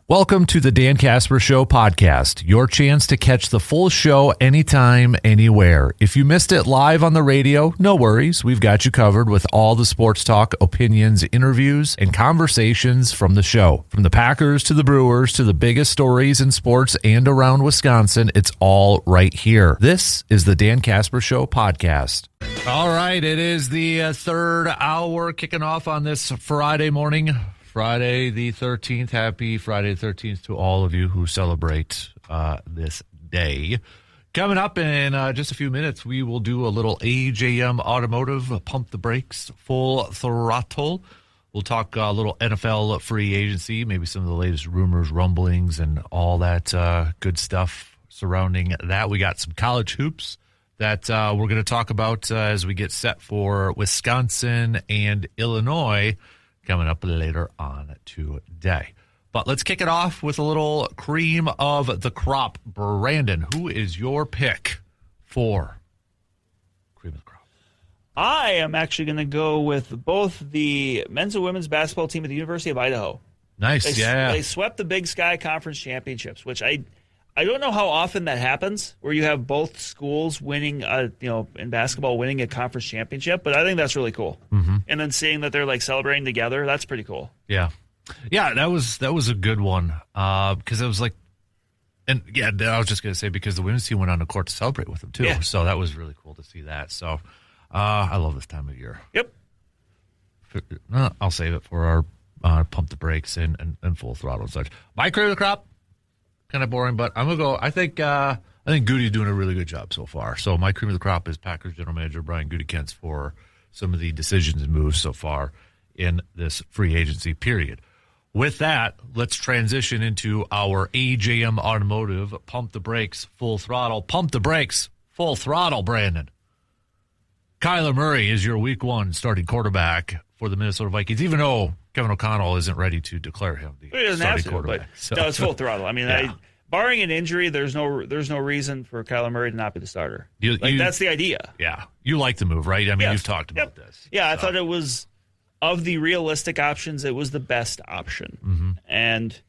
Welcome to the Dan Casper Show podcast, your chance to catch the full show anytime, anywhere. If you missed it live on the radio, no worries. We've got you covered with all the sports talk, opinions, interviews, and conversations from the show. From the Packers to the Brewers to the biggest stories in sports and around Wisconsin, it's all right here. This is the Dan Casper Show podcast. All right, it is the third hour kicking off on this Friday morning. Friday the 13th. Happy Friday the 13th to all of you who celebrate this day. Coming up in just a few minutes, we will do a little AJM Automotive Pump the Brakes Full Throttle. We'll talk a little NFL free agency, maybe some of the latest rumors, rumblings, and all that good stuff surrounding that. We got some college hoops that we're going to talk about as we get set for Wisconsin and Illinois coming up later on today. But let's kick it off with a little cream of the crop. Brandon, who is your pick for cream of the crop? I am actually going to go with both the men's and women's basketball team at the University of Idaho. Nice, They swept the Big Sky Conference Championships, which I don't know how often that happens, where you have both schools winning, in basketball, winning a conference championship. But I think that's really cool. Mm-hmm. And then seeing that they're like celebrating together, that's pretty cool. Yeah, that was a good one because it was like, and yeah, I was just gonna say because the women's team went on the court to celebrate with them too. Yeah. So that was really cool to see that. So I love this time of year. Yep. I'll save it for our pump the brakes and full throttle and such. My cream of the crop. Kind of boring, but I'm gonna go. I think Goody's doing a really good job so far. So my cream of the crop is Packers general manager Brian Gutekunst for some of the decisions and moves so far in this free agency period. With that, let's transition into our AJM Automotive Pump the Brakes Full Throttle. Pump the brakes full throttle, Brandon. Kyler Murray is your Week 1 starting quarterback for the Minnesota Vikings, even though Kevin O'Connell isn't ready to declare him the starting quarterback. No, it's full throttle. I mean, barring an injury, there's no reason for Kyler Murray to not be the starter. That's the idea. Yeah, you like the move, right? I mean, you've talked about this. Yeah, I thought it was, of the realistic options, it was the best option. Mm-hmm. And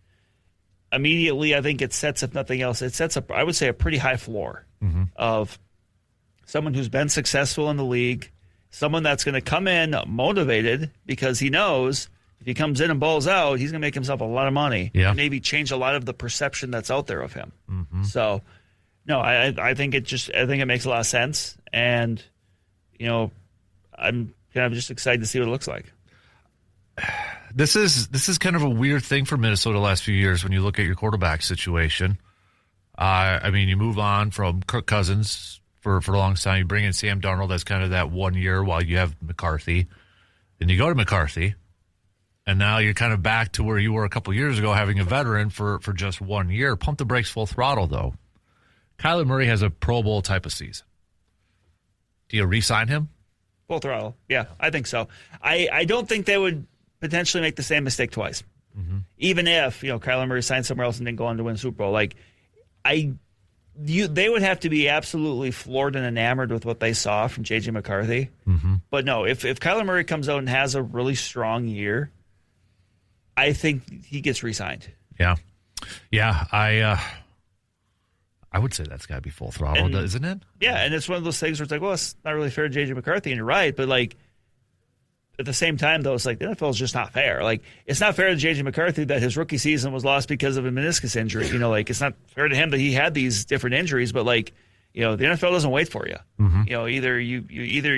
immediately, I think it sets, if nothing else, I would say, a pretty high floor of someone who's been successful in the league, someone that's going to come in motivated because he knows if he comes in and balls out, he's going to make himself a lot of money and maybe change a lot of the perception that's out there of him. Mm-hmm. So, no, I think it makes a lot of sense. And, I'm kind of just excited to see what it looks like. This is kind of a weird thing for Minnesota the last few years when you look at your quarterback situation. I mean, you move on from Kirk Cousins for a long time. You bring in Sam Darnold as kind of that 1 year while you have McCarthy. Then you go to McCarthy, and now you're kind of back to where you were a couple years ago, having a veteran for just 1 year. Pump the brakes full throttle, though. Kyler Murray has a Pro Bowl type of season. Do you re-sign him? Full throttle. Yeah, I think so. I don't think they would potentially make the same mistake twice. Mm-hmm. Even if, Kyler Murray signed somewhere else and didn't go on to win a Super Bowl. They would have to be absolutely floored and enamored with what they saw from J.J. McCarthy. Mm-hmm. But no, if Kyler Murray comes out and has a really strong year, I think he gets re-signed. Yeah. I would say that's got to be full throttle, isn't it? Yeah, and it's one of those things where it's like, well, it's not really fair to J.J. McCarthy, and you're right, but at the same time, though, it's like the NFL is just not fair. It's not fair to J.J. McCarthy that his rookie season was lost because of a meniscus injury. It's not fair to him that he had these different injuries, but the NFL doesn't wait for you. Mm-hmm. Either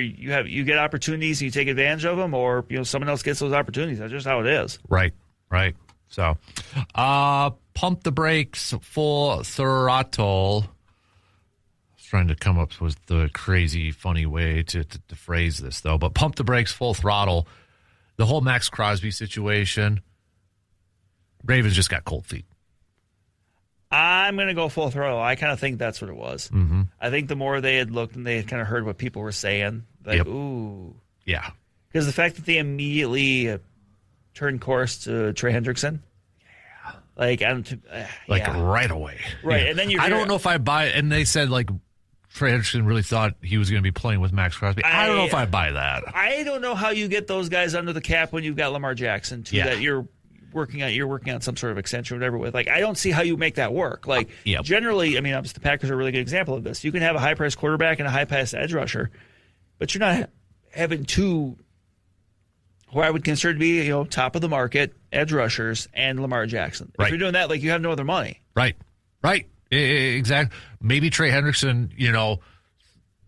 you get opportunities and you take advantage of them, or someone else gets those opportunities. That's just how it is. Right. So, pump the brakes full throttle. Trying to come up with the crazy, funny way to phrase this, though. But pump the brakes, full throttle. The whole Max Crosby situation, Ravens just got cold feet. I'm going to go full throttle. I kind of think that's what it was. Mm-hmm. I think the more they had looked and they had kind of heard what people were saying, ooh. Yeah. Because the fact that they immediately turned course to Trey Hendrickson. Right away. Right. Yeah. And then I don't know if I buy it. And they said, Trey Hendrickson really thought he was going to be playing with Max Crosby. I don't know if I buy that. I don't know how you get those guys under the cap when you've got Lamar Jackson, that you're working on some sort of extension or whatever with. Like, I don't see how you make that work. Like, generally, I mean, obviously the Packers are a really good example of this. You can have a high-priced quarterback and a high-priced edge rusher, but you're not having two who I would consider to be, top of the market edge rushers and Lamar Jackson. If you're doing that, like, you have no other money. Right. Exactly. Maybe Trey Hendrickson,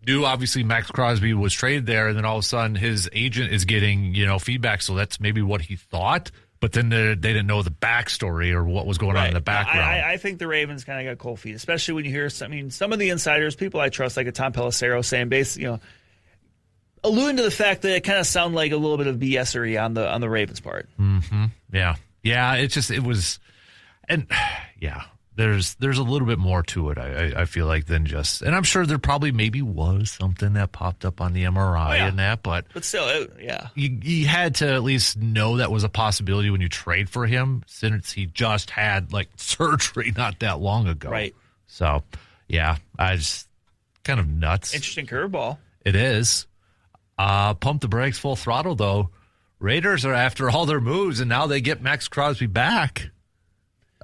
knew obviously Max Crosby was traded there, and then all of a sudden his agent is getting, feedback. So that's maybe what he thought, but then they didn't know the backstory or what was going on in the background. I think the Ravens kind of got cold feet, especially when you hear, some of the insiders, people I trust, like a Tom Pelissero saying, alluding to the fact that it kind of sounded like a little bit of BS-ery on the Ravens' part. Mm-hmm. Yeah. There's a little bit more to it, I feel like, than just, and I'm sure there probably maybe was something that popped up on the MRI and that, but still, you had to at least know that was a possibility when you trade for him, since he just had like surgery not that long ago. Right. So, I just kind of nuts. Interesting curveball. It is. Pump the brakes, full throttle though. Raiders are after all their moves, and now they get Max Crosby back.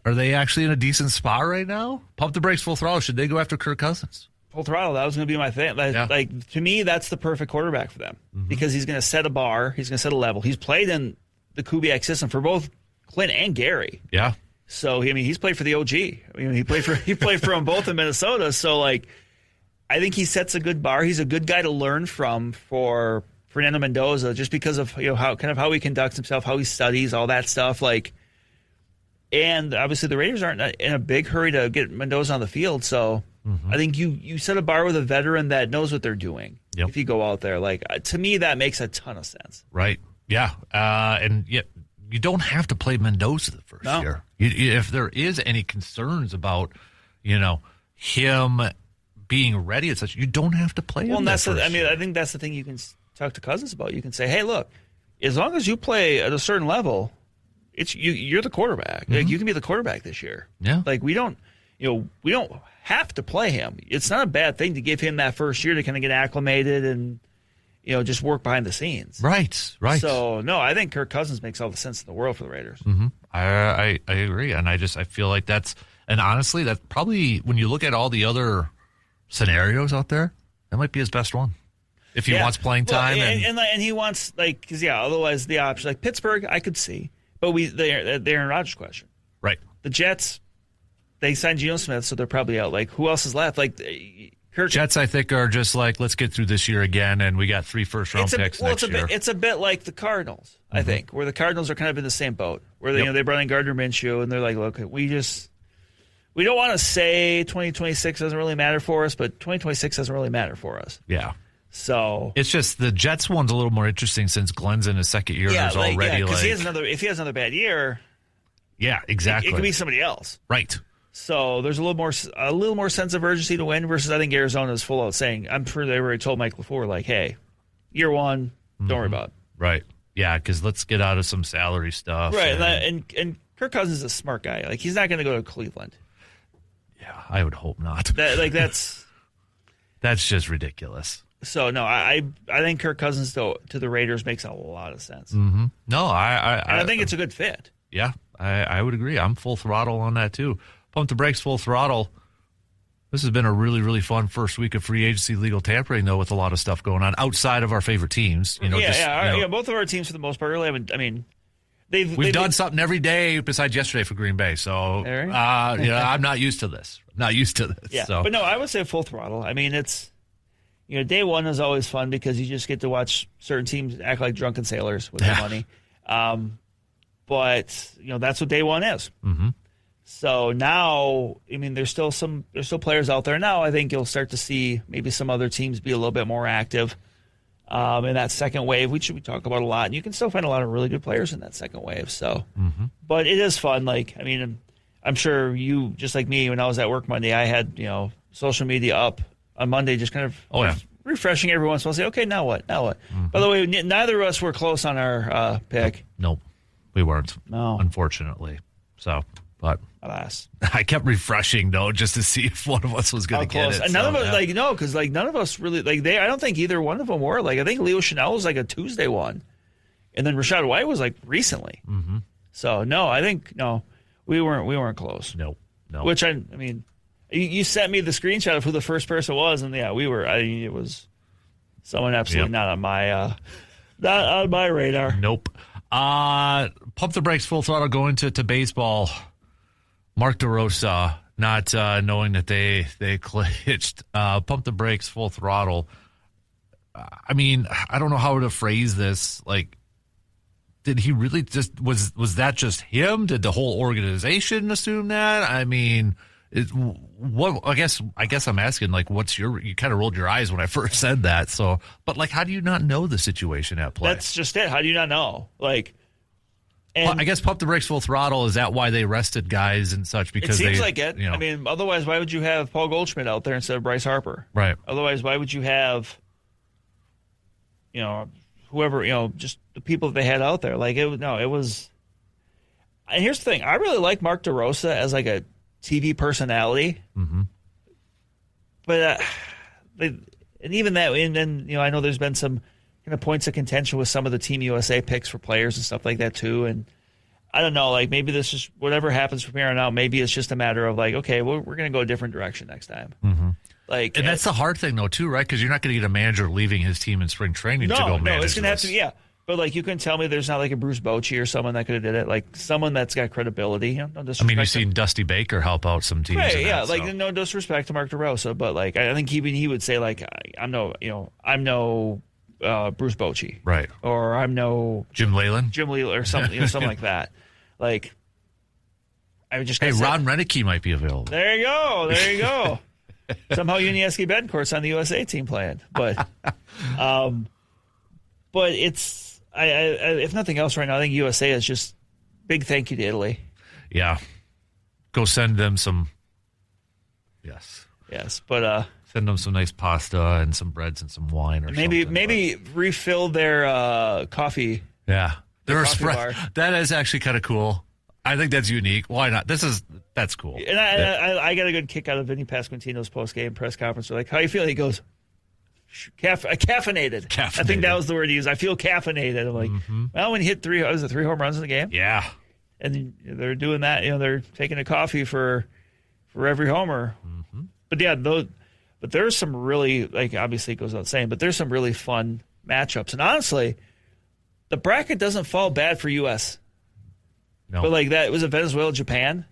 Are they actually in a decent spot right now? Pump the brakes, full throttle. Should they go after Kirk Cousins? Full throttle. That was going to be my thing. Like, to me, that's the perfect quarterback for them because he's going to set a bar. He's going to set a level. He's played in the Kubiak system for both Clint and Gary. Yeah. So he's played for the OG. He played for them both in Minnesota. So I think he sets a good bar. He's a good guy to learn from for Fernando Mendoza, just because of how he conducts himself, how he studies, all that stuff. And obviously the Raiders aren't in a big hurry to get Mendoza on the field, so I think you set a bar with a veteran that knows what they're doing. Yep. If you go out there, to me, that makes a ton of sense. Right? Yeah. And yet you don't have to play Mendoza the first year. If there is any concerns about, him being ready and such, you don't have to play him. Well, and I think that's the thing you can talk to Cousins about. You can say, hey, look, as long as you play at a certain level, you're the quarterback. Mm-hmm. You can be the quarterback this year. Yeah. We don't have to play him. It's not a bad thing to give him that first year to kind of get acclimated and just work behind the scenes. Right. So no, I think Kirk Cousins makes all the sense in the world for the Raiders. Mm-hmm. I agree, and I feel like and honestly, that's probably, when you look at all the other scenarios out there, that might be his best one. If he wants playing time, and he wants otherwise the option Pittsburgh I could see. But the Aaron Rodgers question. Right. The Jets, they signed Geno Smith, so they're probably out. Who else is left? Jets, I think, are just let's get through this year again, and we got 3 first-round picks next year. It's a bit like the Cardinals, I think, where the Cardinals are kind of in the same boat, where they brought in Gardner Minshew, and they're like, look, we don't want to say 2026 doesn't really matter for us, but 2026 doesn't really matter for us. Yeah. So it's just the Jets one's a little more interesting since Glenn's in his second year. Yeah, because if he has another bad year, exactly, it could be somebody else, right? So there's a little more sense of urgency to win versus I think Arizona's full out saying, I'm sure they already told Mike LaFleur hey, year one, don't worry about it. Right? Yeah, because let's get out of some salary stuff, right? And Kirk Cousins is a smart guy. He's not going to go to Cleveland. Yeah, I would hope not. That's just ridiculous. So no, I think Kirk Cousins to the Raiders makes a lot of sense. Mm-hmm. No, I think it's a good fit. Yeah, I would agree. I'm full throttle on that too. Pump the brakes, full throttle. This has been a really, really fun first week of free agency legal tampering, though, with a lot of stuff going on outside of our favorite teams. Both of our teams for the most part really haven't. We've done something every day besides yesterday for Green Bay. So I'm not used to this. Yeah, so. But no, I would say full throttle. It's. Day one is always fun because you just get to watch certain teams act like drunken sailors with their money. But that's what day one is. Mm-hmm. So now, there's still players out there now. I think you'll start to see maybe some other teams be a little bit more active in that second wave, which we talk about a lot. And you can still find a lot of really good players in that second wave. So, but it is fun. I'm sure you, just like me, when I was at work Monday, I had social media up on Monday, just kind of refreshing every once in a while. Say, okay, now what? Mm-hmm. By the way, neither of us were close on our pick. Nope, we weren't. No, unfortunately. So, but alas, I kept refreshing though, just to see if one of us was going to get it. And none of us, because none of us really I don't think either one of them were. I think Leo Chanel was a Tuesday one, and then Rashad White was recently. Mm-hmm. So no, I think no, we weren't close. No. Which I mean, you sent me the screenshot of who the first person was, and yeah, we were. It was someone absolutely not on my radar. Nope. Pump the brakes, full throttle, going to baseball. Mark DeRosa, not knowing that they glitched. Pump the brakes, full throttle. I mean, I don't know how to phrase this. Like, did he really just was that just him? Did the whole organization assume that? I mean, what? I guess I'm asking, like, you kind of rolled your eyes when I first said that. So, but like, how do you not know the situation at play? That's just it. How do you not know? Like, I guess pump the brakes, full throttle. Is that why they rested guys and such? Because it seems like it. I mean, otherwise, why would you have Paul Goldschmidt out there instead of Bryce Harper? Right. Otherwise, why would you have, whoever, just the people that they had out there? Like, it was. And here's the thing: I really like Mark DeRosa as like a TV personality. Mm-hmm. But and even that, and then I know there's been some kind of points of contention with some of the Team USA picks for players and stuff like that too. And I don't know, like maybe this is whatever happens from here on out. Maybe it's just a matter of like, okay, we're going to go a different direction next time. Mm-hmm. Like, and that's the hard thing though too, right? Because you're not going to get a manager leaving his team in spring training to go manage. No, it's going to have to, yeah. But like, you couldn't tell me there's not like a Bruce Bochy or someone that could have did it, like someone that's got credibility. No disrespect. I mean, you've seen Dusty Baker help out some teams. Right, yeah, like no disrespect to Mark DeRosa, but like I think he would say like I'm no Bruce Bochy, right? Or I'm no Jim Leyland, or something, something like that. Like I would just Ron Renicky might be available. There you go. Somehow Unieski Betancourt's on the USA team playing, but it's. I if nothing else right now, I think USA is just big thank you to Italy. Yeah. Go send them some. Yes, but send them some nice pasta and some breads and some wine or maybe refill their coffee. Yeah. Their coffee bar. That is actually kind of cool. I think that's unique. Why not? That's cool. And I got a good kick out of Vinny Pasquantino's post-game press conference. They're like, how you feel? He goes, caffeinated. I think that was the word he used. I feel caffeinated. I'm like, well, when you hit three home runs in the game? Yeah. And they're doing that. They're taking a coffee for every homer. Mm-hmm. But yeah, but there's some really, like, obviously it goes without saying, but there's some really fun matchups. And honestly, the bracket doesn't fall bad for U.S. No. But like that, it was a Venezuela, Japan.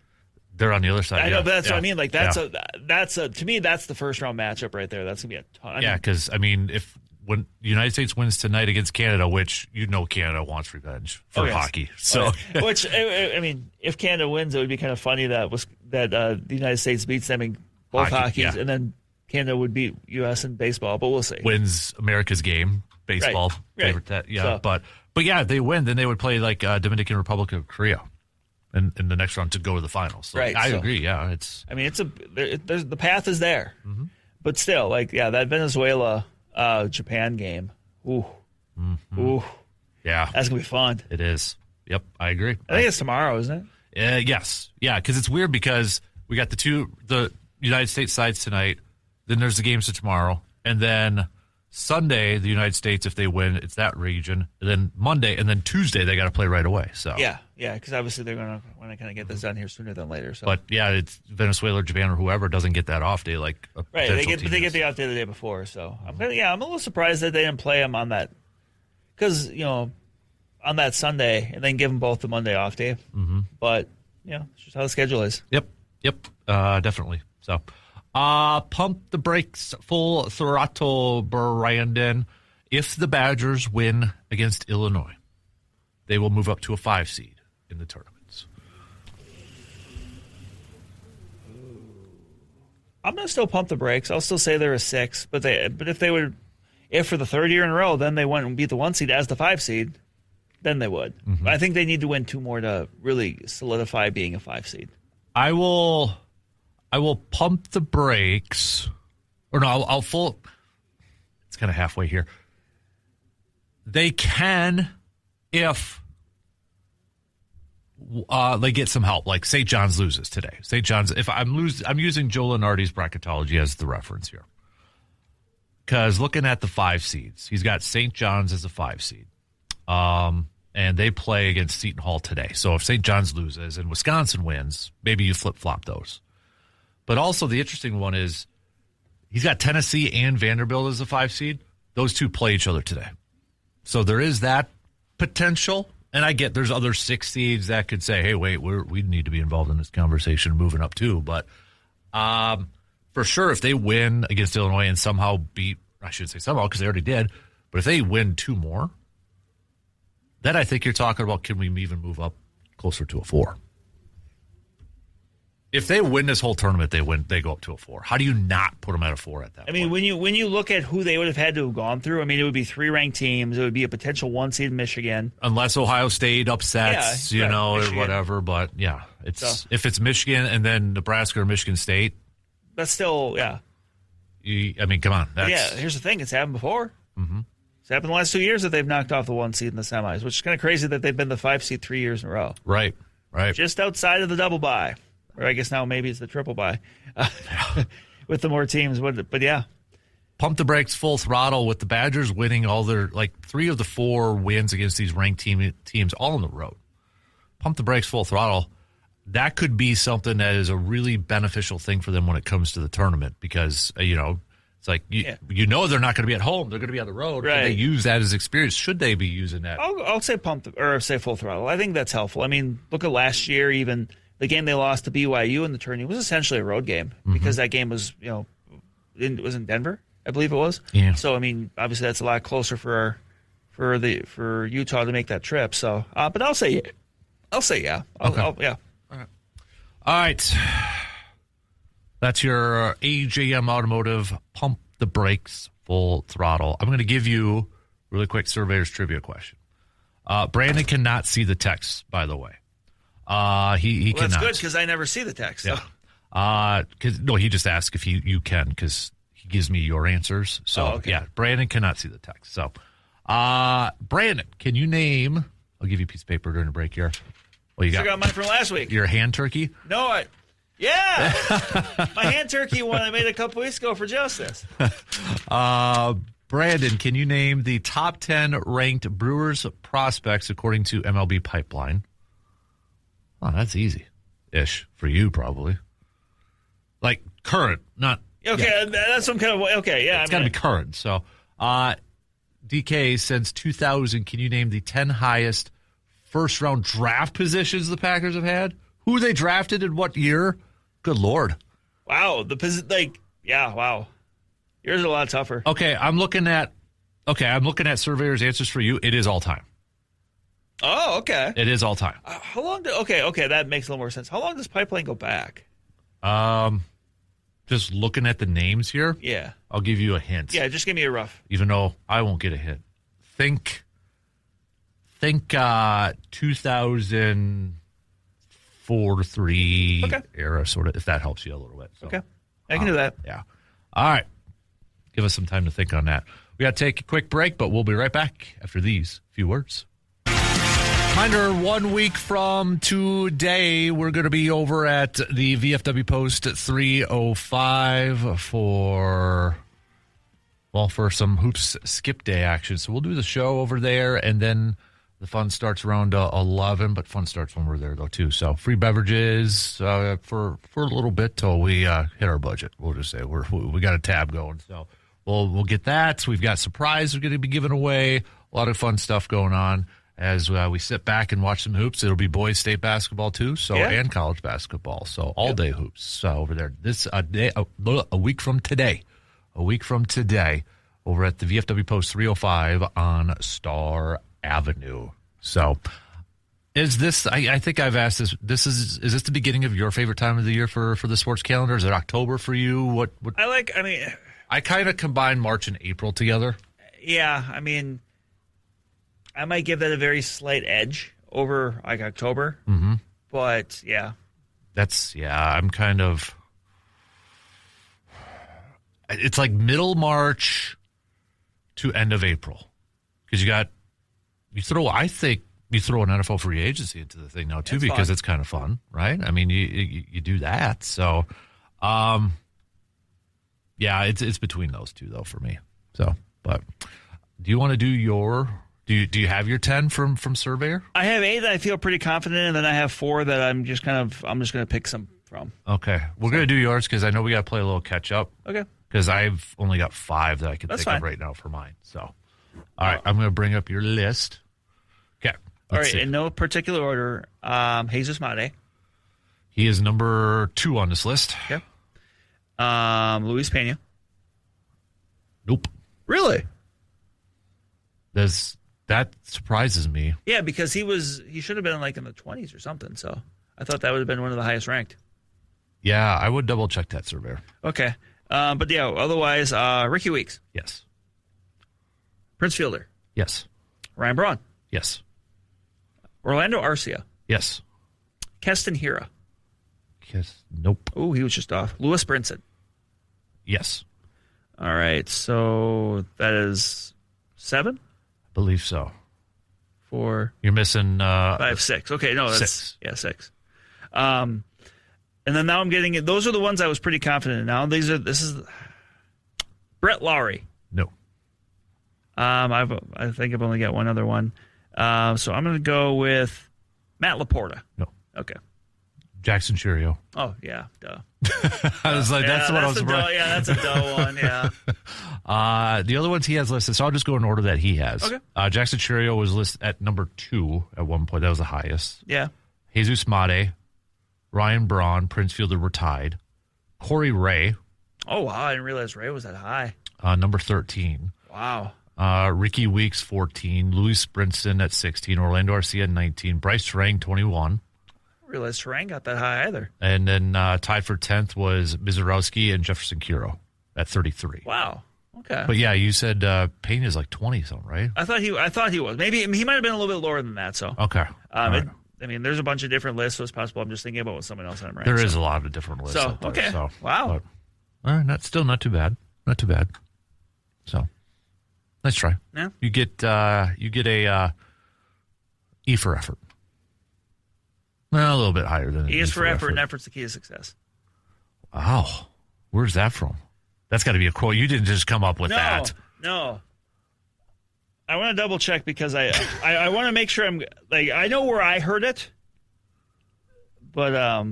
They're on the other side. I know, but that's what I mean. Like that's to me, that's the first round matchup right there. That's gonna be a ton. Because when the United States wins tonight against Canada, which Canada wants revenge for hockey. So, which I mean, if Canada wins, it would be kind of funny that the United States beats them in both hockeys, and then Canada would beat U.S. in baseball. But we'll see. Wins America's game, baseball favorite. That but yeah, they win, then they would play like Dominican Republic of Korea. In the next round to go to the finals. So I agree. Yeah, the path is there, but still, like, that Venezuela Japan game. Ooh, yeah, that's gonna be fun. It is. Yep, I agree. I think it's tomorrow, isn't it? Yes, yeah, because it's weird because we got the United States sides tonight. Then there's the games tomorrow, and then Sunday, the United States, if they win, it's that region. And then Monday, and then Tuesday, they got to play right away. So yeah, because obviously they're going to want to kind of get this done here sooner than later. So, but yeah, it's Venezuela or Japan or whoever doesn't get that off day like they get the off day the day before. So I'm a little surprised that they didn't play them on that because on that Sunday and then give them both the Monday off day. Mm-hmm. But it's just how the schedule is. Yep, definitely. So. Pump the brakes, full throttle, Brandon. If the Badgers win against Illinois, they will move up to a 5 seed in the tournaments. I'm going to still pump the brakes. I'll still say they're a 6, but if for the third year in a row, then they went and beat the 1 seed as the 5 seed, then they would. Mm-hmm. I think they need to win 2 more to really solidify being a 5 seed. I will pump the brakes. Or no, I'll full. It's kind of halfway here. They can if they get some help. Like St. John's loses today. St. John's. If I'm using Joe Lenardi's bracketology as the reference here. Because looking at the 5 seeds, he's got St. John's as a 5 seed. And and they play against Seton Hall today. So if St. John's loses and Wisconsin wins, maybe you flip-flop those. But also the interesting one is he's got Tennessee and Vanderbilt as a 5 seed. Those two play each other today. So there is that potential. And I get there's other 6 seeds that could say, hey, wait, we need to be involved in this conversation moving up too. But for sure, if they win against Illinois and somehow beat, I should say somehow because they already did, but if they win 2 more, then I think you're talking about can we even move up closer to a 4? If they win this whole tournament, they go up to a 4. How do you not put them at a 4 at that point? I mean, when you look at who they would have had to have gone through, I mean, it would be 3 ranked teams. It would be a potential 1 seed Michigan. Unless Ohio State upsets, Michigan. or whatever. But, yeah, if it's Michigan and then Nebraska or Michigan State. That's still, yeah. I mean, come on. Here's the thing. It's happened before. Mm-hmm. It's happened the last 2 years that they've knocked off the 1 seed in the semis, which is kind of crazy that they've been the 5 seed 3 years in a row. Right. Just outside of the double bye. Or I guess now maybe it's the triple bye with the more teams. But yeah. Pump the brakes, full throttle with the Badgers winning all their, 3 of the 4 wins against these ranked teams all on the road. Pump the brakes, full throttle. That could be something that is a really beneficial thing for them when it comes to the tournament because, it's like, they're not going to be at home. They're going to be on the road. Right. Can they use that as experience? Should they be using that? I'll say say full throttle. I think that's helpful. I mean, look at last year even. The game they lost to BYU in the tourney was essentially a road game because that game was, it was in Denver, I believe it was. Yeah. So I mean, obviously that's a lot closer for Utah to make that trip. So, but I'll say yeah. Okay. All right. That's your AJM Automotive Pump the Brakes Full Throttle. I'm going to give you really quick Surveyor's trivia question. Brandon cannot see the text, by the way. He cannot. That's good because I never see the text. So. Yeah. He just asked if you can because he gives me your answers. So yeah, Brandon cannot see the text. So, Brandon, can you name? I'll give you a piece of paper during the break here. Well, you got mine from last week. Your hand turkey? No, my hand turkey one I made a couple weeks ago for Justice. Brandon, can you name the top 10 ranked Brewers prospects according to MLB Pipeline? Oh, that's easy-ish for you, probably. Like current, not That's some kind of yeah. It's got to be current. So, DK, since 2000, can you name the 10 highest first-round draft positions the Packers have had? Who they drafted in what year? Good Lord! Wow, wow. Yours are a lot tougher. Okay, I'm looking at Surveyor's answers for you. It is all time. Oh, okay. It is all time. How long that makes a little more sense. How long does Pipeline go back? Just looking at the names here. Yeah. I'll give you a hint. Yeah, just give me a rough. Even though I won't get a hint. Think 2004 to 3 era, sort of, if that helps you a little bit. So, okay. I can do that. Yeah. All right. Give us some time to think on that. We got to take a quick break, but we'll be right back after these few words. Reminder, 1 week from today, we're going to be over at the VFW Post 305 for some Hoops Skip Day action. So we'll do the show over there, and then the fun starts around 11, but fun starts when we're there, though, too. So free beverages for a little bit till we hit our budget. We'll just say we got a tab going. So we'll get that. We've got surprise we're going to be giving away. A lot of fun stuff going on. As we sit back and watch some hoops, it'll be boys state basketball too, and college basketball. So all day hoops. So over there, a week from today, over at the VFW Post 305 on Star Avenue. So is this? I think I've asked this. Is this the beginning of your favorite time of the year for the sports calendar? Is it October for you? What? I kind of combine March and April together. Yeah, I mean. I might give that a very slight edge over October, but yeah. I'm kind of, it's like middle March to end of April. Because you throw an NFL free agency into the thing now too, because it's kind of fun, right? I mean, you do that. So, it's between those two though for me. So, but do you want to do your Do you have your 10 from Surveyor? I have 8 that I feel pretty confident in, and then I have 4 that I'm just going to pick some from. Okay. We're going to do yours because I know we got to play a little catch up. Okay. Because I've only got 5 that I can think of right now for mine. So, all right, I'm going to bring up your list. Okay. All right, in no particular order, Jesus Mate. He is number 2 on this list. Okay. Luis Pena. Nope. Really? That surprises me. Yeah, because he should have been like in the 20s or something. So I thought that would have been one of the highest ranked. Yeah, I would double check that, Surveyor. Okay. But yeah, otherwise, Ricky Weeks. Yes. Prince Fielder. Yes. Ryan Braun. Yes. Orlando Arcia. Yes. Keston Hira. Yes. Nope. Oh, he was just off. Lewis Brinson. Yes. All right, so that is 7? I believe so. 4. You're missing 5, 6. Okay, no, that's 6. Yeah, 6. And then now I'm getting it. Those are the ones I was pretty confident in. Now this is Brett Lowry. No. I think I've only got one other one. So I'm going to go with Matt Laporta. No. Okay. Jackson Churio. Oh yeah, duh. I was like, that's what I was surprised. Yeah, that's a duh one. Yeah. The other ones he has listed, so I'll just go in order that he has. Okay. Jackson Churio was listed at number 2 at one point. That was the highest. Yeah. Jesus Mate, Ryan Braun, Prince Fielder were tied. Corey Ray. Oh wow, I didn't realize Ray was that high. Number 13. Wow. Ricky Weeks 14. Louis Brinson at 16. Orlando Arcia at 19. Bryce Terang 21. I didn't realize Terang got that high either. And then tied for 10th was Mizorowski and Jefferson Curo at 33. Wow. Okay. But yeah, you said Pena's like 20 something, right? I thought he was. Maybe he might have been a little bit lower than that. So okay. Right. I mean, there's a bunch of different lists, so it's possible I'm just thinking about what someone else I'm right. There is a lot of different lists. So out there, okay. So, wow. But, still not too bad. Not too bad. So nice try. Yeah. You get a E for effort. Well, a little bit higher than E is for effort, and effort's the key to success. Wow. Where's that from? That's got to be a quote. You didn't just come up with that. No. I want to double check because I want to make sure I know where I heard it, but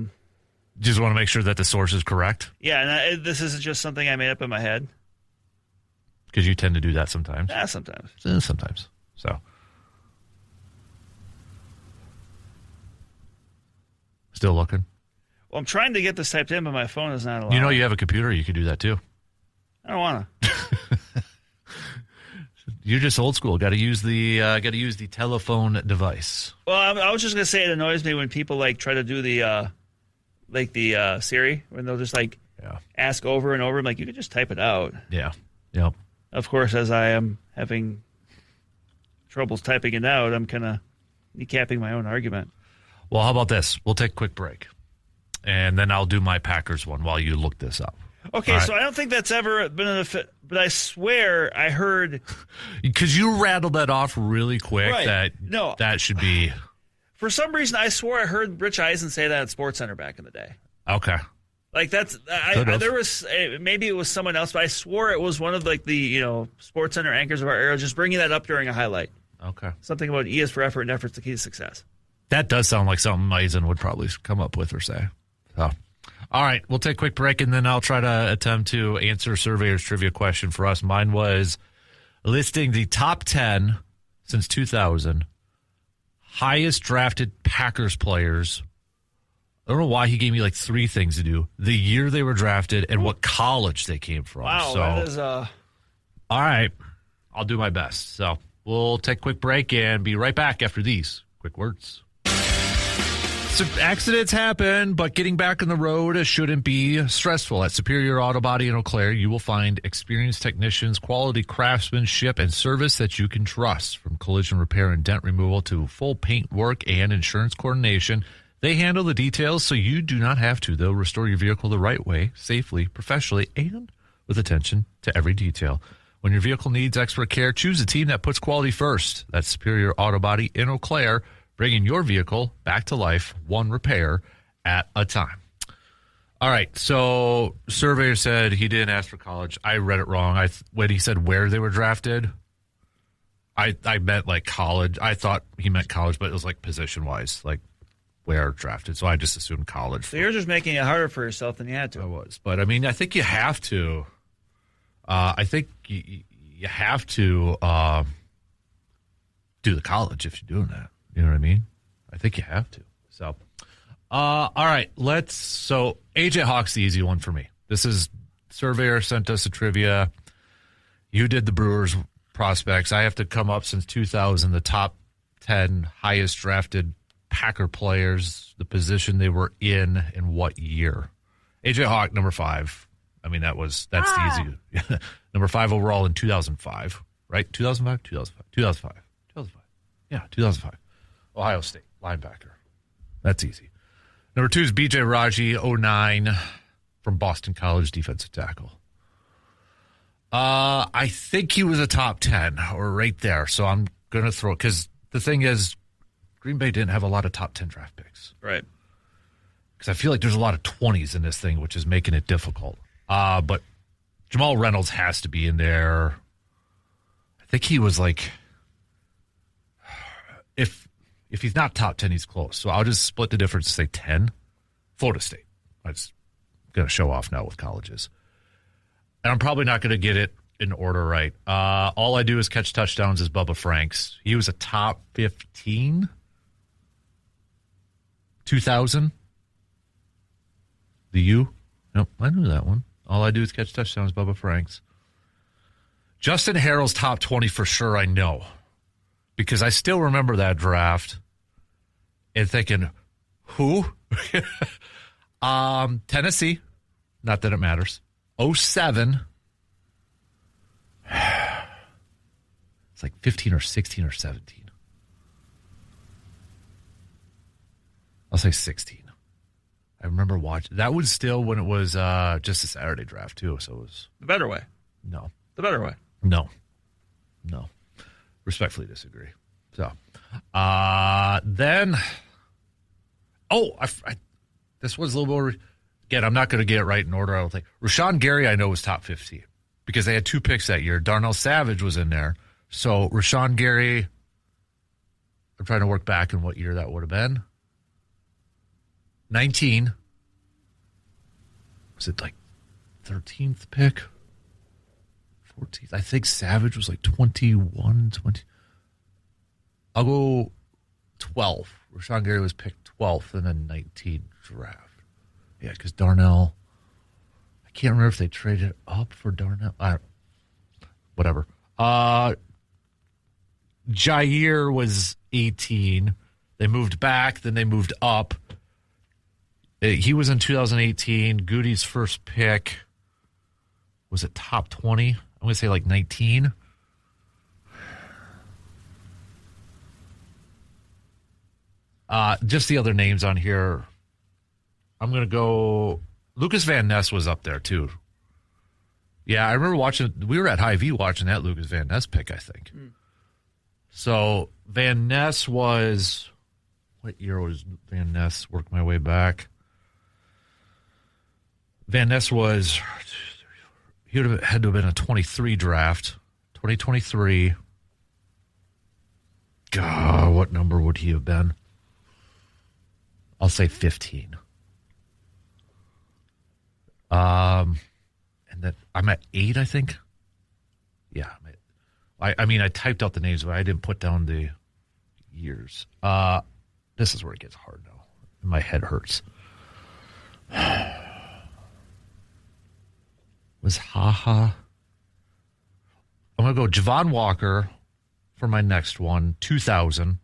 just want to make sure that the source is correct. Yeah, and this isn't just something I made up in my head. Because you tend to do that sometimes. Yeah, sometimes. Sometimes. So. Still looking? Well, I'm trying to get this typed in, but my phone is not allowed. You know you have a computer. You could do that, too. I don't want to. You're just old school. Got to use the telephone device. Well, I was just gonna say it annoys me when people try to do the Siri when they'll just ask over and over. I'm like, you could just type it out. Yeah. Yep. Of course, as I am having troubles typing it out, I'm kind of kneecapping my own argument. Well, how about this? We'll take a quick break, and then I'll do my Packers one while you look this up. Okay, right. So I don't think that's ever been an effect, but I swear I heard... Because you rattled that off really quick, right. That should be... For some reason, I swore I heard Rich Eisen say that at SportsCenter back in the day. Okay. There was... Maybe it was someone else, but I swore it was one of the SportsCenter anchors of our era just bringing that up during a highlight. Okay. Something about E is for effort and effort's the key to success. That does sound like something Eisen would probably come up with or say. So... All right, we'll take a quick break, and then I'll try to attempt to answer Surveyor's trivia question for us. Mine was listing the top 10 since 2000 highest drafted Packers players. I don't know why he gave me 3 things to do. The year they were drafted and what college they came from. Wow, so, that is... All right, I'll do my best. So we'll take a quick break and be right back after these quick words. So accidents happen, but getting back on the road shouldn't be stressful. At Superior Auto Body in Eau Claire, you will find experienced technicians, quality craftsmanship, and service that you can trust. From collision repair and dent removal to full paint work and insurance coordination, they handle the details so you do not have to. They'll restore your vehicle the right way, safely, professionally, and with attention to every detail. When your vehicle needs expert care, choose a team that puts quality first. That's Superior Auto Body in Eau Claire, bringing your vehicle back to life, one repair at a time. All right, so Surveyor said he didn't ask for college. I read it wrong. When he said where they were drafted, I meant like college. I thought he meant college, but it was like position-wise, like where drafted. So I just assumed college. So you're just making it harder for yourself than you had to. I was. But, I mean, I think you have to. I think you have to do the college if you're doing that. You know what I mean? I think you have to. So, all right. So AJ Hawk's the easy one for me. This is Surveyor sent us a trivia. You did the Brewers prospects. I have to come up since 2000, the top 10 highest drafted Packer players, the position they were in what year. AJ Hawk, number 5. I mean, that's the easy. Number 5 overall in 2005, right? 2005? 2005. Yeah, 2005. Ohio State, linebacker. That's easy. Number 2 is B.J. Raji, 09, from Boston College, defensive tackle. I think he was a top 10 or right there. So I'm going to throw it because the thing is, Green Bay didn't have a lot of top 10 draft picks. Right. Because I feel like there's a lot of 20s in this thing, which is making it difficult. But Jamal Reynolds has to be in there. I think he was like, if he's not top 10, he's close. So I'll just split the difference and say 10. Florida State. I'm just going to show off now with colleges. And I'm probably not going to get it in order right. All I do is catch touchdowns is Bubba Franks. He was a top 15, 2000. The U? Nope, I knew that one. All I do is catch touchdowns, Bubba Franks. Justin Harrell's top 20 for sure, I know. Because I still remember that draft and thinking, who? Tennessee. Not that it matters. 07. It's like 15 or 16 or 17. I'll say 16. I remember watching. That was still when it was just a Saturday draft, too. So it was. The better way. No. The better way. No. Respectfully disagree. So, then. Oh, this was a little more. Again, I'm not going to get it right in order, I don't think. Rashawn Gary, I know, was top 50 because they had 2 picks that year. Darnell Savage was in there. So, Rashawn Gary, I'm trying to work back in what year that would have been. 19. Was it like 13th pick? 14th? I think Savage was like 21, 20. I'll go 12. Rashawn Gary was picked 12th and then 19 draft. Yeah, because Darnell, I can't remember if they traded up for Darnell. Whatever. Jair was 18. They moved back, then they moved up. He was in 2018. Goody's first pick was it top 20? I'm going to say like 19. Just the other names on here. I'm going to go. Lucas Van Ness was up there too. Yeah, I remember watching. We were at Hy-Vee watching that Lucas Van Ness pick, I think. So Van Ness was. What year was Van Ness? Work my way back. Van Ness was. He would have had to have been a 23 draft. 2023. God, what number would he have been? I'll say 15. And that I'm at 8, I think. Yeah, I typed out the names, but I didn't put down the years. This is where it gets hard now. My head hurts. Was Haha? I'm gonna go Javon Walker for my next one. 2000,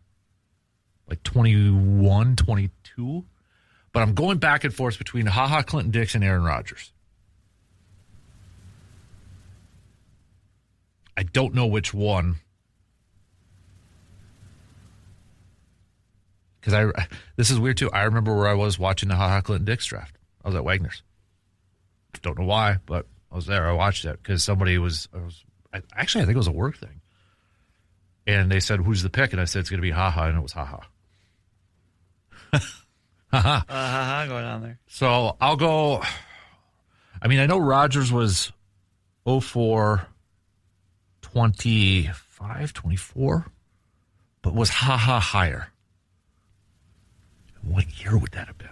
like 21, 22. But I'm going back and forth between HaHa, Clinton Dix, and Aaron Rodgers. I don't know which one. Because this is weird, too. I remember where I was watching the HaHa, Clinton Dix draft. I was at Wagner's. Don't know why, but I was there. I watched it because somebody actually, I think it was a work thing. And they said, who's the pick? And I said, it's going to be HaHa, and it was HaHa. Going on there. So I'll go. I know Rodgers was 04, 25. 25, 24? But was Ha-Ha higher? What year would that have been?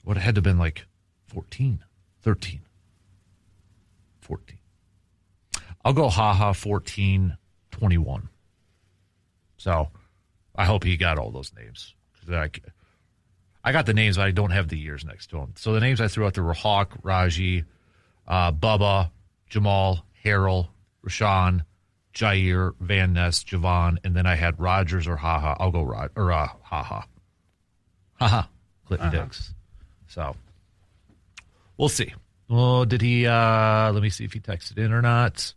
Would have had to have been like 14, 13, 14. I'll go Ha-Ha 14, 21. So I hope he got all those names. I got the names, but I don't have the years next to them. So the names I threw out there were Hawk, Raji, Bubba, Jamal, Harrell, Rashawn, Jair, Van Ness, Javon, and then I had Rogers or Ha-Ha. I'll go Ha-Ha. Ha-Ha. Clinton Dix. So we'll see. Oh, did he? Let me see if he texted in or not.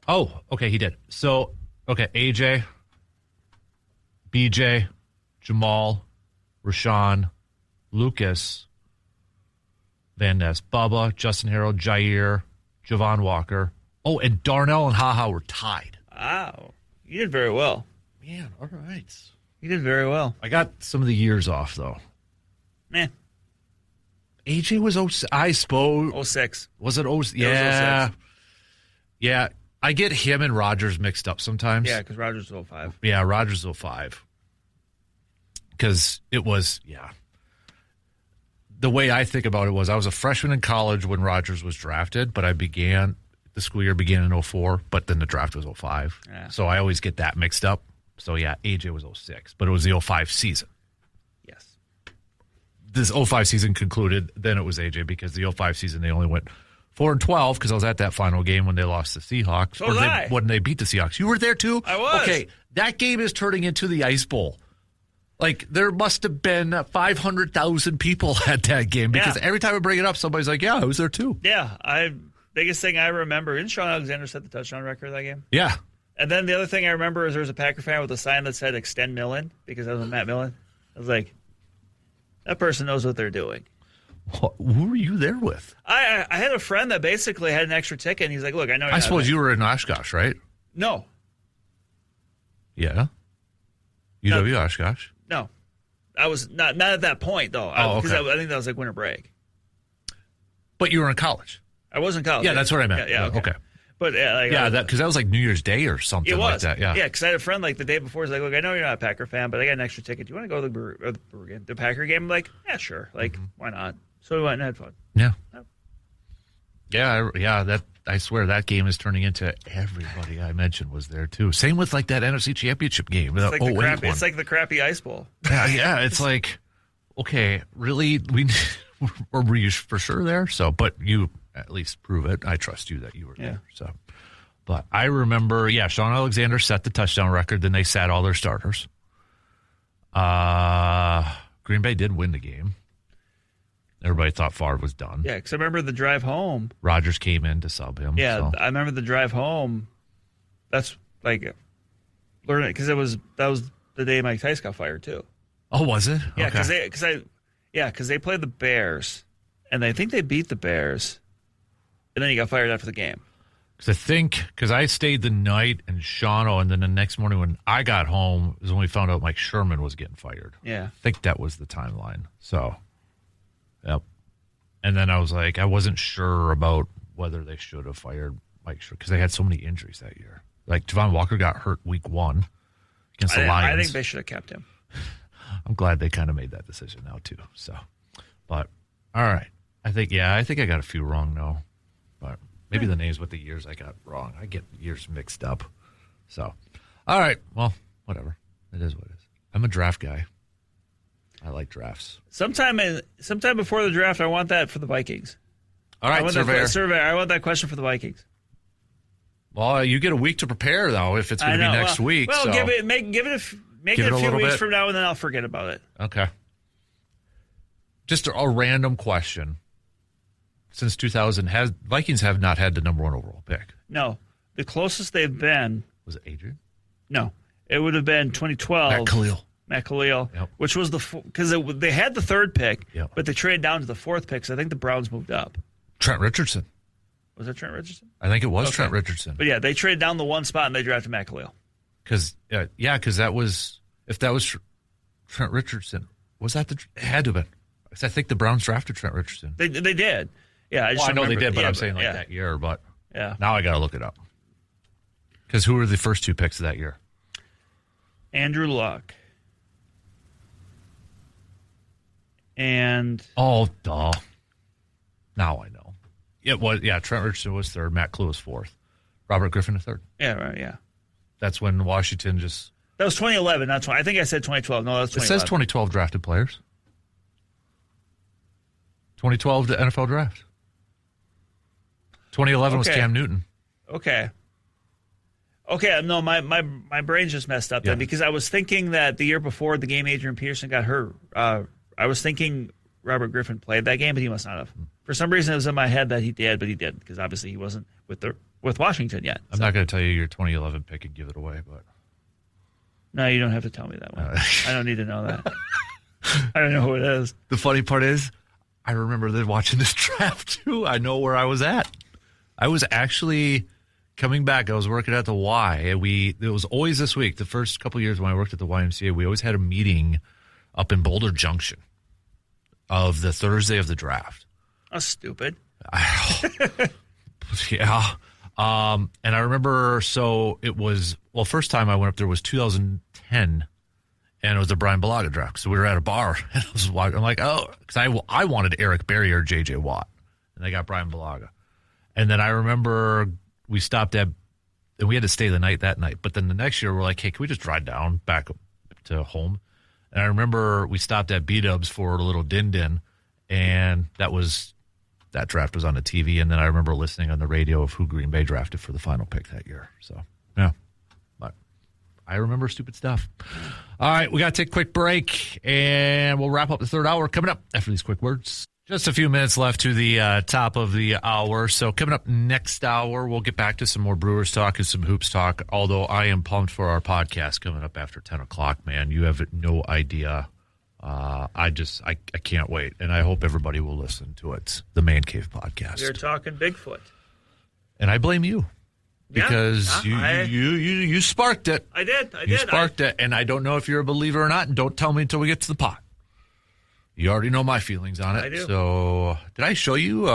Oh, okay, he did. So, okay, AJ, BJ, Jamal, Rashawn, Lucas, Van Ness, Bubba, Justin Harrell, Jair, Javon Walker. Oh, and Darnell and Ha-Ha were tied. Wow. You did very well. Man, all right. You did very well. I got some of the years off, though. Man. AJ was, I suppose. 06. Was it 06? Yeah. It was 06. Yeah. I get him and Rogers mixed up sometimes. Yeah, because Rogers was 05. Yeah, Rogers was 05. Because it was, the way I think about it was I was a freshman in college when Rogers was drafted, but the school year began in 04, but then the draft was 05. Yeah. So I always get that mixed up. So, yeah, AJ was 06, but it was the 05 season. Yes. This 05 season concluded, then it was AJ because the 05 season they only went 4-12 because I was at that final game when they lost the Seahawks. So was I. When they beat the Seahawks. You were there too? I was. Okay, that game is turning into the Ice Bowl. Like, there must have been 500,000 people at that game because every time I bring it up, somebody's like, yeah, I was there too. Yeah, biggest thing I remember, didn't Sean Alexander set the touchdown record of that game? Yeah. And then the other thing I remember is there was a Packer fan with a sign that said extend Millen because that was Matt Millen. I was like, that person knows what they're doing. Who were you there with? I had a friend that basically had an extra ticket, and he's like, look, I know. I suppose you were in Oshkosh, right? No. Yeah. UW Oshkosh. No. I was not at that point, though. Because I think that was like winter break. But you were in college. I was in college. Yeah, that's what I meant. Yeah, okay. But because that was like New Year's Day or something like that. Yeah, because I had a friend like the day before. He's like, "Look, I know you're not a Packer fan, but I got an extra ticket. Do you want to go to the Packer game?" I'm like, "Yeah, sure. Like, why not?" So we went and had fun. Yeah, That I swear that game is turning into everybody I mentioned was there too. Same with like that NFC Championship game. It's like the crappy Ice Bowl. Yeah. It's like, okay, really, were you for sure there? So, but you at least prove it. I trust you that you were there. So, but I remember, Sean Alexander set the touchdown record. Then they sat all their starters. Green Bay did win the game. Everybody thought Favre was done. Yeah, because I remember the drive home. Rodgers came in to sub him. Yeah, so. I remember the drive home. That's like learning because that was the day Mike Tice got fired too. Oh, was it? Yeah, because they played the Bears, and I think they beat the Bears, and then he got fired after the game. Because I stayed the night in Shawano, and then the next morning when I got home is when we found out Mike Sherman was getting fired. Yeah, I think that was the timeline. So. Yep. And then I was like, I wasn't sure about whether they should have fired Mike Sherman because they had so many injuries that year. Like Javon Walker got hurt week 1 against the Lions. I think they should have kept him. I'm glad they kind of made that decision now too. So, but all right, I think I got a few wrong now, but maybe the names with the years I got wrong. I get years mixed up. So, all right, well, whatever. It is what it is. I'm a draft guy. I like drafts. Sometime before the draft, I want that for the Vikings. All right, Surveyor. I want that question for the Vikings. Well, you get a week to prepare, though, if it's going to be next week. Well, so. give it a few weeks from now, and then I'll forget about it. Okay. Just a random question. Since 2000, Vikings have not had the number 1 overall pick. No. The closest they've been... Was it Adrian? No. It would have been 2012. Matt Khalil, yep. Which was because they had the 3rd pick, yep. But they traded down to the 4th pick, so I think the Browns moved up. Trent Richardson. Was that Trent Richardson? I think it was Trent Richardson. But yeah, they traded down the 1 spot and they drafted Matt Khalil. Because that was Trent Richardson. Was that it had to have been? I think the Browns drafted Trent Richardson. They did. Yeah, I know they did, but I'm saying that year. But now I got to look it up. Because who were the first two picks of that year? Andrew Luck. And... Oh, duh. Now I know. It was, Trent Richardson was third, Matt Clue was fourth. Robert Griffin the third. Yeah, right, yeah. That's when Washington just... That was 2011, not 20. I think I said 2012. No, that's 2011. It says 2012 drafted players. 2012 the NFL draft. 2011 was Cam Newton. Okay, no, my brain's just messed up then because I was thinking that the year before the game Adrian Peterson got hurt, I was thinking Robert Griffin played that game, but he must not have. For some reason, it was in my head that he did, but he didn't because obviously he wasn't with Washington yet. I'm not going to tell you your 2011 pick and give it away, but... No, you don't have to tell me that one. I don't need to know that. I don't know who it is. The funny part is, I remember then watching this draft too. I know where I was at. I was actually coming back. I was working at the Y. It was always this week. The first couple of years when I worked at the YMCA, we always had a meeting up in Boulder Junction of the Thursday of the draft. That's stupid. Yeah. And I remember, so it was, first time I went up there was 2010, and it was the Brian Bulaga draft. So we were at a bar, and I was watching, I'm like, oh, because I wanted Eric Berry or J.J. Watt, and I got Brian Bulaga. And then I remember we stopped at, and we had to stay the night that night. But then the next year, we're like, hey, can we just drive down back to home? And I remember we stopped at B-Dubs for a little din-din, and that draft was on the TV, and then I remember listening on the radio of who Green Bay drafted for the final pick that year. So, yeah. But I remember stupid stuff. All right, we got to take a quick break, and we'll wrap up the third hour coming up after these quick words. Just a few minutes left to the top of the hour. So coming up next hour, we'll get back to some more Brewers talk and some hoops talk, although I am pumped for our podcast coming up after 10 o'clock, man. You have no idea. I can't wait, and I hope everybody will listen to it. The Man Cave podcast. You're talking Bigfoot, and I blame you because you sparked it. I did. You sparked it, and I don't know if you're a believer or not. And don't tell me until we get to the pot. You already know my feelings on it. I do. So, did I show you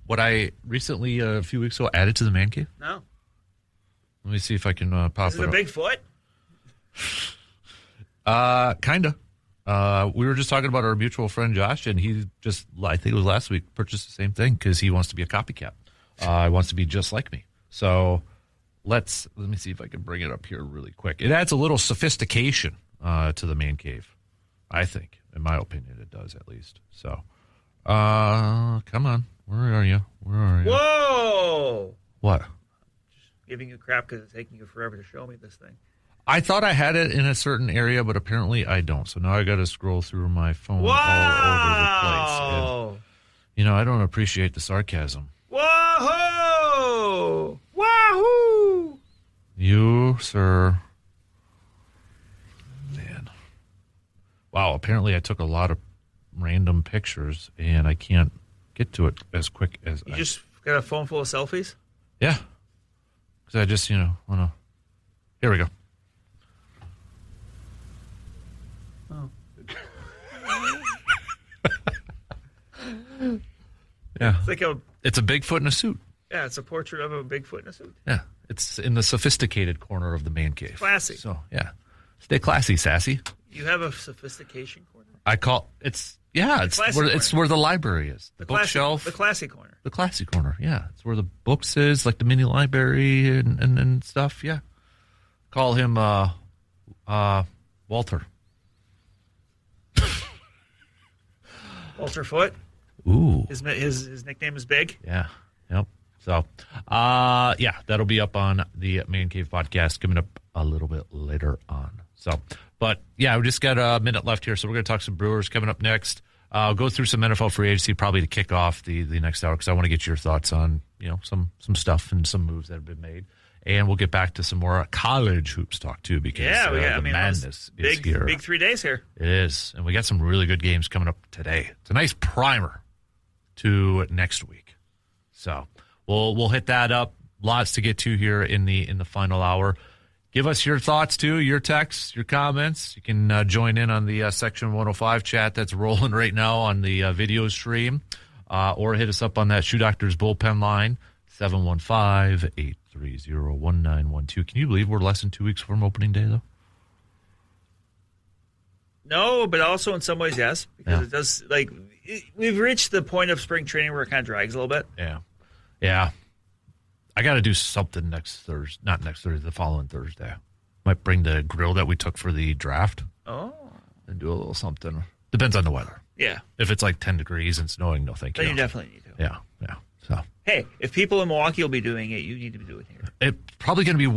what I recently a few weeks ago added to the Man Cave? No. Let me see if I can pop it. Is it a Bigfoot? Kinda. We were just talking about our mutual friend Josh, and he just, I think it was last week, purchased the same thing because he wants to be a copycat. He wants to be just like me. So let me see if I can bring it up here really quick. It adds a little sophistication to the Man Cave, I think. In my opinion, it does at least. So, come on. Where are you? Whoa! What? Just giving you crap because it's taking you forever to show me this thing. I thought I had it in a certain area, but apparently I don't. So now I got to scroll through my phone all over the place. And, I don't appreciate the sarcasm. Whoa! Wahoo! You, sir. Man. Wow, apparently I took a lot of random pictures, and I can't get to it as quick as You just got a phone full of selfies? Yeah. Because I just, want to... Here we go. Oh. Yeah. It's a Bigfoot in a suit. Yeah, it's a portrait of a Bigfoot in a suit. Yeah. It's in the sophisticated corner of the Man Cave. Classy. So, yeah. Stay classy, sassy. You have a sophistication corner? It's where the library is. The bookshelf. The classy corner. The classy corner, yeah. It's where the books is, like the mini library and stuff, yeah. Call him Walter. Walter Foot? Ooh. His nickname is Big? Yeah. Yep. So, that'll be up on the Man Cave podcast coming up a little bit later on. So, but yeah, we just got a minute left here, so we're going to talk some Brewers coming up next. I'll go through some NFL free agency probably to kick off the next hour because I want to get your thoughts on some stuff and some moves that have been made. And we'll get back to some more college hoops talk, too, because the madness is here. Big 3 days here. It is. And we got some really good games coming up today. It's a nice primer to next week. So we'll hit that up. Lots to get to here in the final hour. Give us your thoughts, too, your texts, your comments. You can join in on the Section 105 chat that's rolling right now on the video stream. Or hit us up on that Shoe Doctors bullpen line, 715-833-8255. 630-1912. Can you believe we're less than 2 weeks from opening day, though? No, but also in some ways, yes. Because it does, we've reached the point of spring training where it kind of drags a little bit. Yeah. Yeah. I got to do something next Thursday. Not next Thursday, the following Thursday. Might bring the grill that we took for the draft. Oh. And do a little something. Depends on the weather. Yeah. If it's like 10 degrees and snowing, no thank you. Then you definitely need to. Yeah. So. Hey, if people in Milwaukee will be doing it, you need to be doing it here. It's probably going to be